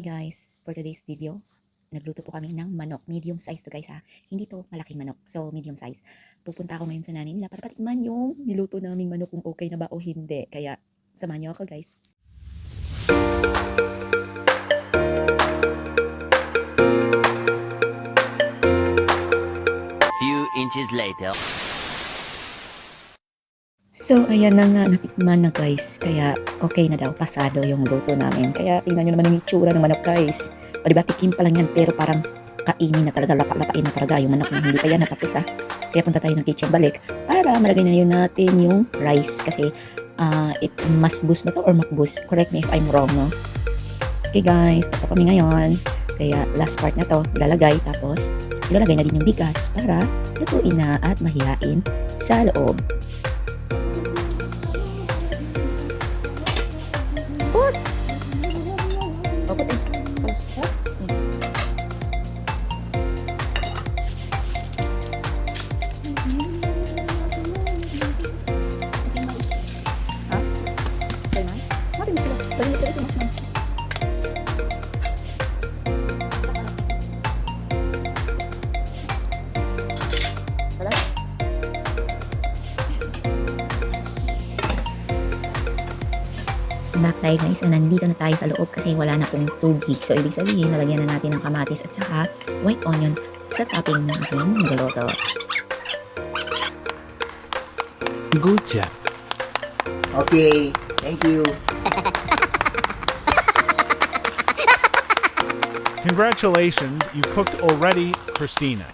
Hi guys, for today's video, nagluto po kami ng manok. Medium size to guys ha. Hindi to malaking manok, so medium size. Pupunta ako ngayon sa nanay nila para patikman yung niluto naming manok kung okay na ba o hindi. Kaya samahan niyo ako guys. Few inches later. So, ayan na nga, natikman na guys. Kaya, okay na daw, pasado yung luto namin. Kaya, tingnan nyo naman yung itsura ng manok guys. O diba, tikim pa lang yan, pero parang kainin na talaga, lapa-lapain na talaga yung manok na hindi pa yan natapos ha. Kaya punta tayo ng kitchen balik para malagay na yun natin yung rice. Kasi, it must boost ba to or makboost? Correct me if I'm wrong, no? Okay guys, ito kami ngayon. Kaya, last part na to, ilalagay. Tapos, ilalagay na din yung bigas para lutuin na at mahihain sa loob. What? Oh, put this. Close. Huh? Huh? Okay, man. Mati mo sila. Bali mo sila ito, man. Wala? Back tayo guys, nandito na tayo sa loob kasi wala na pong tubig. So, ibig sabihin, nalagyan na natin ng kamatis at saka white onion sa topping ng ating niluto. Good job. Okay, thank you. Congratulations, you cooked already, Christina.